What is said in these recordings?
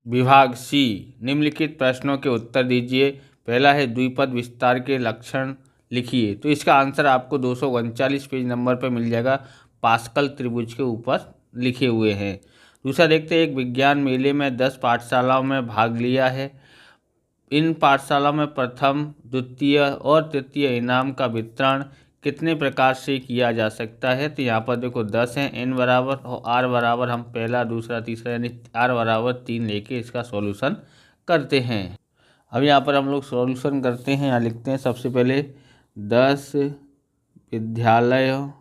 विभाग सी, निम्नलिखित प्रश्नों के उत्तर दीजिए। पहला है द्विपद विस्तार के लक्षण लिखिए। तो इसका आंसर आपको 239 पेज नंबर पर मिल जाएगा, पास्कल त्रिभुज के ऊपर लिखे हुए हैं। दूसरा देखते हैं, एक विज्ञान मेले में 10 पाठशालाओं में भाग लिया है। इन पाठशाला में प्रथम, द्वितीय और तृतीय इनाम का वितरण कितने प्रकार से किया जा सकता है। तो यहाँ पर देखो 10 है, n बराबर और r बराबर, हम पहला दूसरा तीसरा यानी r बराबर 3 लेके इसका सॉल्यूशन करते हैं। अब यहाँ पर हम लोग सॉल्यूशन करते हैं। यहाँ लिखते हैं सबसे पहले 10 विद्यालयों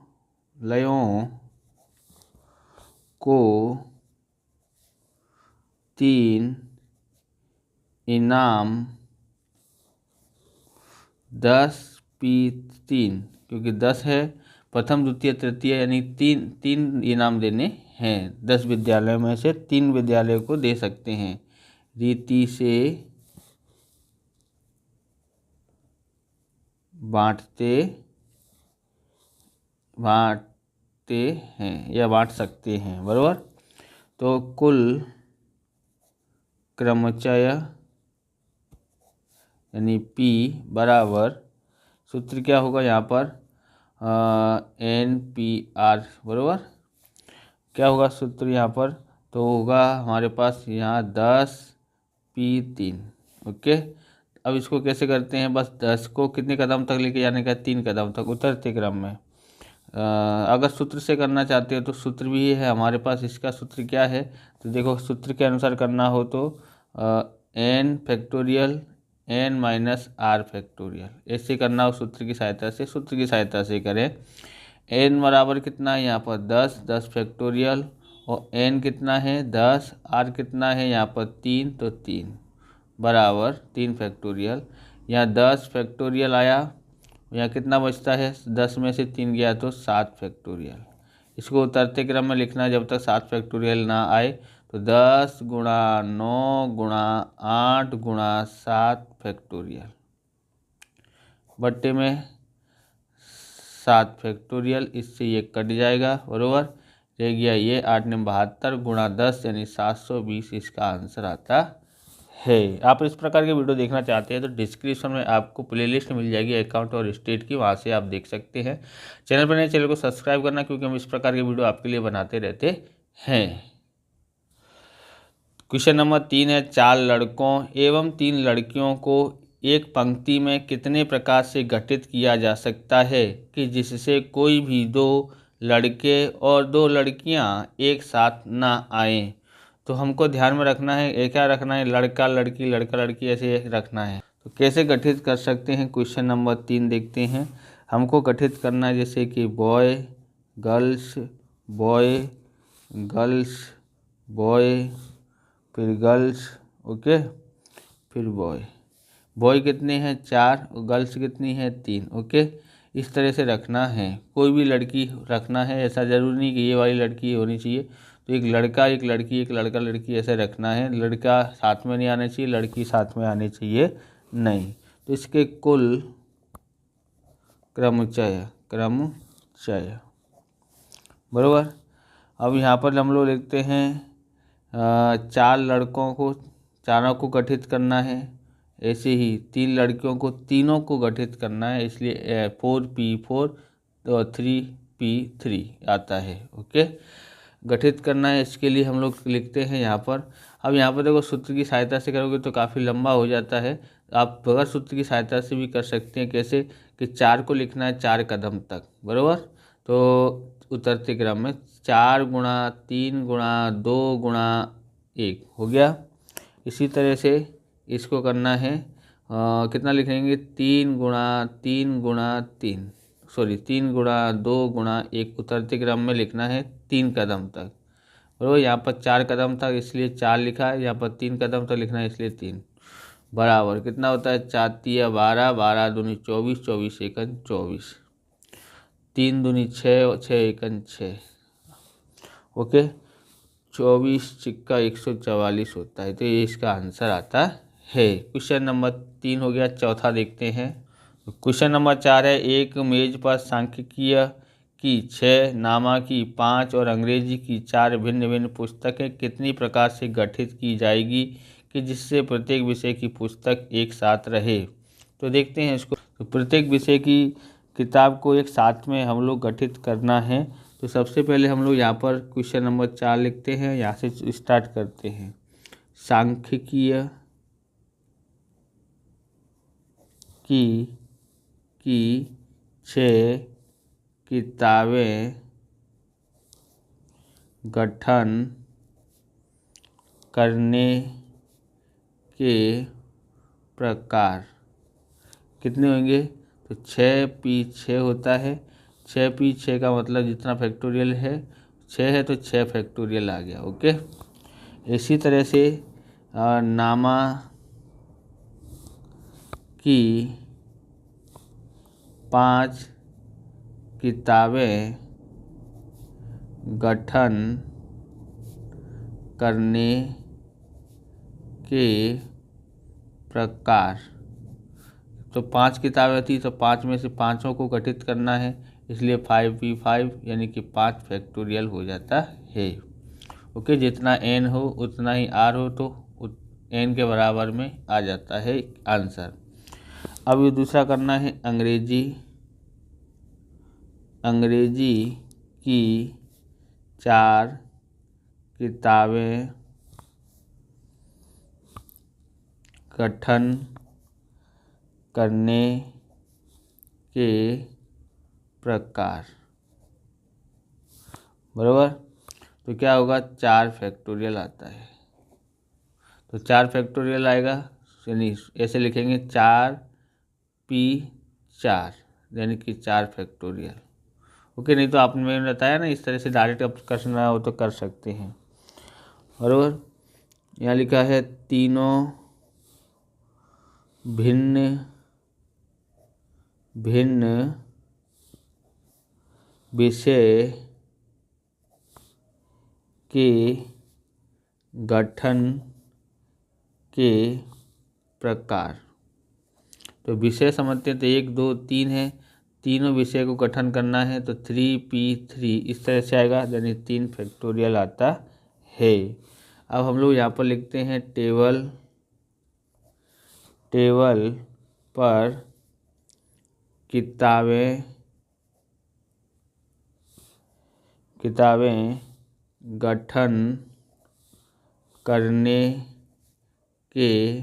को 3 इनाम 10p3, क्योंकि 10 है, प्रथम द्वितीय तृतीय यानी तीन इनाम देने हैं। 10 विद्यालयों में से 3 विद्यालयों को दे सकते हैं। रीति से बांटते हैं या बांट सकते हैं, बराबर। तो कुल क्रमचय यानी P बराबर, सूत्र क्या होगा यहाँ पर, NPR, बराबर। क्या होगा सूत्र यहाँ पर, तो होगा हमारे पास यहाँ 10p3। ओके, अब इसको कैसे करते हैं, बस 10 को कितने कदम तक लेके जाने का, 3 कदम तक उतरते क्रम में। अगर सूत्र से करना चाहते हो तो सूत्र भी है हमारे पास। इसका सूत्र क्या है, तो देखो सूत्र के अनुसार करना हो तो n factorial n minus r factorial, ऐसे करना हो सूत्र की सहायता से। सूत्र की सहायता से करें, n बराबर कितना है यहाँ पर 10 फैक्टोरियल, और n कितना है 10, r कितना है यहाँ पर 3, तो 3 बराबर 3 फैक्टोरियल। यहाँ 10 फैक्टोरियल आया, यहाँ कितना बचता है, 10 में से 3 गया तो 7 फैक्टोरियल। इसको उतरते क्रम में लिखना है जब तक 7 फैक्टोरियल ना आए। तो 10 गुणा 9 गुणा 8 गुणा 7 फैक्टोरियल, बट्टे में 7 फैक्टोरियल, इससे ये कट जाएगा, बराबर। रह गया ये 8 ने 72 गुणा 10 यानी 720, इसका आंसर आता है। आप इस प्रकार के वीडियो देखना चाहते हैं तो डिस्क्रिप्शन में आपको प्लेलिस्ट मिल जाएगी अकाउंट और स्टेट की, वहाँ से आप देख सकते हैं। चैनल पर नए, चैनल को सब्सक्राइब करना, क्योंकि हम इस प्रकार के वीडियो आपके लिए बनाते रहते हैं। क्वेश्चन नंबर 3 है, 4 लड़कों एवं 3 लड़कियों को एक पंक्ति में कितने प्रकार से गठित किया जा सकता है कि जिससे कोई भी 2 लड़के और 2 लड़कियां एक साथ ना आएं। तो हमको ध्यान में रखना है, क्या रखना है, लड़का लड़की लड़का लड़की ऐसे रखना है। तो कैसे गठित कर सकते हैं, क्वेश्चन नंबर 3 देखते हैं। हमको गठित करना है जैसे कि boy girls, boy girls, boy फिर गर्ल्स, ओके, फिर बॉय कितने हैं 4 और गर्ल्स कितनी है 3, ओके। इस तरह से रखना है, कोई भी लड़की रखना है, ऐसा ज़रूरी नहीं कि ये वाली लड़की होनी चाहिए। तो एक लड़का एक लड़की, एक लड़का लड़की ऐसे रखना है। लड़का साथ में नहीं आना चाहिए, लड़की साथ में आनी चाहिए नहीं। तो इसके कुल क्रमचय, बराबर। अब यहाँ पर हम लोग लिखते हैं 4 लड़कों को, चारों को गठित करना है। ऐसे ही 3 लड़कियों को तीनों को गठित करना है, इसलिए 4p4 और 3p3 आता है, ओके। गठित करना है, इसके लिए हम लोग लिखते हैं यहाँ पर। अब यहाँ पर देखो सूत्र की सहायता से करोगे तो काफ़ी लंबा हो जाता है। आप बगैर सूत्र की सहायता से भी कर सकते हैं। कैसे कि 4 को लिखना है 4 कदम तक, बराबर। तो उतरते क्रम में 4 गुणा 3 गुणा 2 गुणा 1 हो गया। इसी तरह से इसको करना है, कितना लिखेंगे 3 गुणा 3 गुणा 3, सॉरी 3 गुणा 2 गुणा 1, उतरते क्रम में लिखना है 3 कदम तक, बराबर। यहाँ पर 4 कदम तक इसलिए 4 लिखा है, यहाँ पर 3 कदम तक लिखना है इसलिए 3, बराबर। कितना होता है 4 तिया 12, 12 दूनी 24, 24 एकन 24, 3 दूनी 6, 6 एकन 6, ओके। 24 चिक्का 144 होता है, तो ये इसका आंसर आता है। क्वेश्चन नंबर 3 हो गया। चौथा देखते हैं। क्वेश्चन नंबर 4 है, एक मेज पर सांख्यिकीय की 6, नामा की 5 और अंग्रेजी की 4 भिन्न भिन्न पुस्तकें कितनी प्रकार से गठित की जाएगी कि जिससे प्रत्येक विषय की पुस्तक एक साथ रहे। तो देखते हैं इसको। तो प्रत्येक विषय की किताब को एक साथ में हम लोग गठित करना है। तो सबसे पहले हम लोग यहाँ पर क्वेश्चन नंबर 4 लिखते हैं, यहाँ से स्टार्ट करते हैं। सांख्यिकीय की 6 किताबें गठन करने के प्रकार कितने होंगे? तो 6p6 होता है। 6p6 का मतलब जितना फैक्टोरियल है 6 है तो 6 फैक्टोरियल आ गया। ओके, इसी तरह से नामा की 5 किताबें गठन करने के प्रकार। तो 5 किताबें थी तो 5 में से 5 को गठित करना है, इसलिए 5p5 यानी कि 5 फैक्टोरियल हो जाता है। ओके, जितना n हो उतना ही r हो तो n के बराबर में आ जाता है आंसर। अब ये दूसरा करना है अंग्रेजी की 4 किताबें गठन करने के प्रकार। बराबर, तो क्या होगा? 4 फैक्टोरियल आता है। तो 4 फैक्टोरियल आएगा, यानी ऐसे लिखेंगे 4p4 यानी कि 4 फैक्टोरियल। ओके, नहीं तो आपने मैंने बताया ना, इस तरह से डायरेक्ट आप करना हो तो कर सकते हैं। बराबर, यहाँ लिखा है तीनों भिन्न विषय के गठन के प्रकार। तो विषय समझते हैं तो 1 2 3 है, तीनों विषय को गठन करना है तो 3p3 इस तरह से आएगा, यानी 3 फैक्टोरियल आता है। अब हम लोग यहाँ पर लिखते हैं टेबल पर किताबें गठन करने के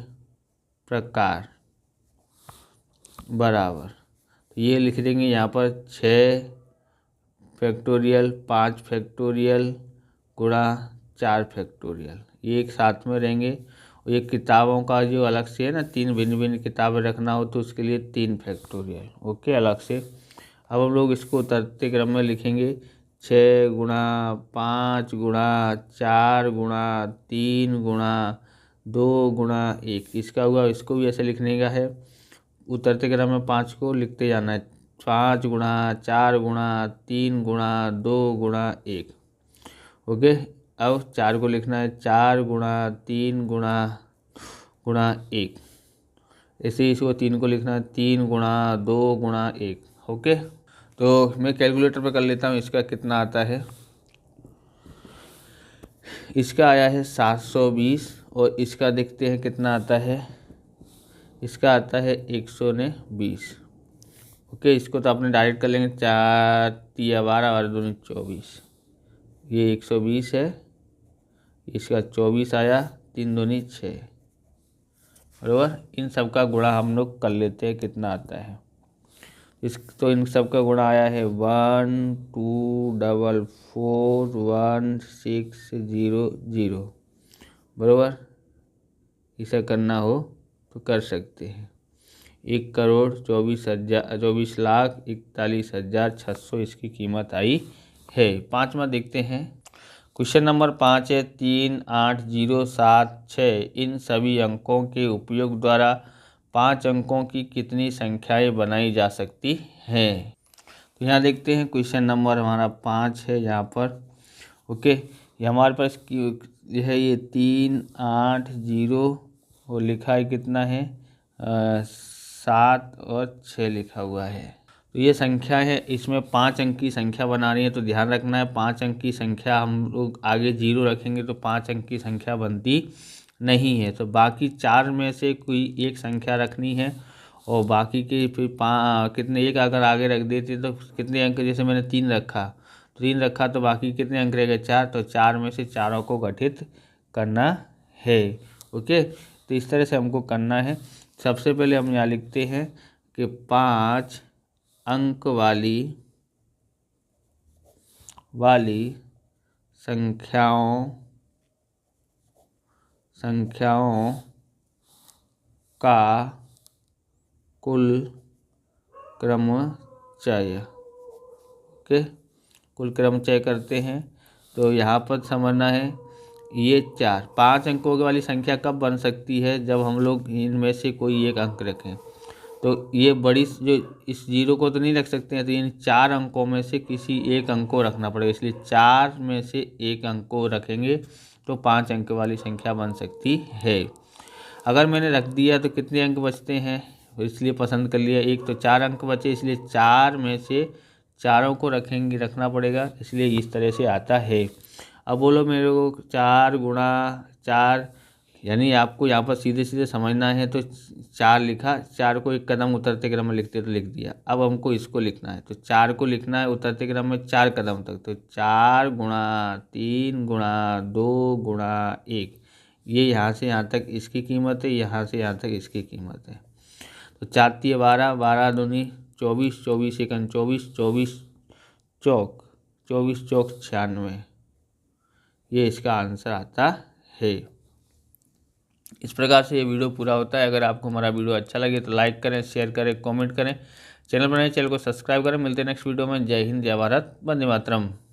प्रकार बराबर। तो ये लिख देंगे यहाँ पर 6 फैक्टोरियल 5 फैक्टोरियल गुणा 4 फैक्टोरियल, ये एक साथ में रहेंगे। और ये किताबों का जो अलग से है ना, 3 भिन्न भिन्न किताबें रखना हो तो उसके लिए 3 फैक्टोरियल। ओके, अलग से। अब हम लोग इसको उतरते क्रम में लिखेंगे 6 गुणा 5 गुणा 4 गुणा 3 गुणा 2 गुणा 1, इसका हुआ। इसको भी ऐसे लिखने का है, उतरते क्रम में 5 को लिखते जाना है। 5 गुणा 4 गुणा 3 गुणा 2 गुणा 1। ओके, अब 4 को लिखना है 4 गुणा 3 गुणा 1। ऐसे ही इसको 3 को लिखना है 3 गुणा 2 गुणा 1। ओके, तो मैं कैलकुलेटर पे कर लेता हूँ इसका कितना आता है। इसका आया है 720 और इसका देखते हैं कितना आता है। इसका आता है 120। ओके, इसको तो आपने डायरेक्ट कर लेंगे, 4 तिया 12 और 2 24। ये 120 है, इसका 24 आया, 3 दूनी 6। बराबर, इन सब का गुणा हम लोग कर लेते हैं कितना आता है। तो इन सब का गुणा आया है 12441600। बराबर, इसे करना हो तो कर सकते हैं। 1,24,41,41,41,600 इसकी कीमत आई है। 5वां देखते हैं। क्वेश्चन नंबर 5 है 38076। इन सभी अंकों के उपयोग द्वारा 5 अंकों की कितनी संख्याएं बनाई जा सकती हैं? तो यहाँ देखते हैं क्वेश्चन नंबर हमारा 5 है यहाँ पर। ओके, ये हमारे पास यह है, ये 380 और लिखा है कितना है 7 और 6 लिखा हुआ है। तो ये संख्या है, इसमें 5 अंक की संख्या बना रही है, तो ध्यान रखना है 5 अंक की संख्या हम लोग आगे 0 रखेंगे तो 5 अंक की संख्या बनती नहीं है। तो बाकी 4 में से कोई एक संख्या रखनी है और बाकी के फिर कितने एक अगर आगे रख देते तो कितने अंक, जैसे मैंने 3 रखा, 3 रखा तो बाकी कितने अंक रहेगा 4, तो 4 में से चारों को गठित करना है। ओके, तो इस तरह से हमको करना है। सबसे पहले हम यहाँ लिखते हैं कि 5 अंक वाली संख्याओं का कुल क्रमचय। ओके, कुल क्रमचय करते हैं। तो यहाँ पर समझना है ये 5 अंकों वाली संख्या कब बन सकती है, जब हम लोग इनमें से कोई एक अंक रखें। तो ये बड़ी जो इस 0 को तो नहीं रख सकते हैं, तो इन 4 अंकों में से किसी एक अंक को रखना पड़ेगा, इसलिए 4 में से एक अंक को रखेंगे तो 5 अंक वाली संख्या बन सकती है। अगर मैंने रख दिया तो कितने अंक बचते हैं, इसलिए पसंद कर लिया, एक तो 4 अंक बचे, इसलिए 4 में से चारों को रखना पड़ेगा, इसलिए इस तरह से आता है। अब बोलो मेरे को 4 गुणा 4, यानी आपको यहाँ पर सीधे सीधे समझना है तो 4 लिखा, 4 को एक कदम उतरते क्रम में लिखते तो लिख दिया। अब हमको इसको लिखना है, तो 4 को लिखना है उतरते क्रम में 4 कदम तक, तो 4 गुणा 3 गुणा 2 गुणा 1, ये यहाँ से यहाँ तक इसकी कीमत है, यहाँ से यहाँ तक इसकी कीमत है। तो 4 3 12, 12 दूनी 24, 24 एकन 24, 24 चौक 96, ये इसका आंसर आता है। इस प्रकार से ये वीडियो पूरा होता है। अगर आपको हमारा वीडियो अच्छा लगे तो लाइक करें, शेयर करें, कमेंट करें, चैनल बनाए चैनल को सब्सक्राइब करें। मिलते हैं नेक्स्ट वीडियो में। जय हिंद, जय भारत, वंदे मातरम।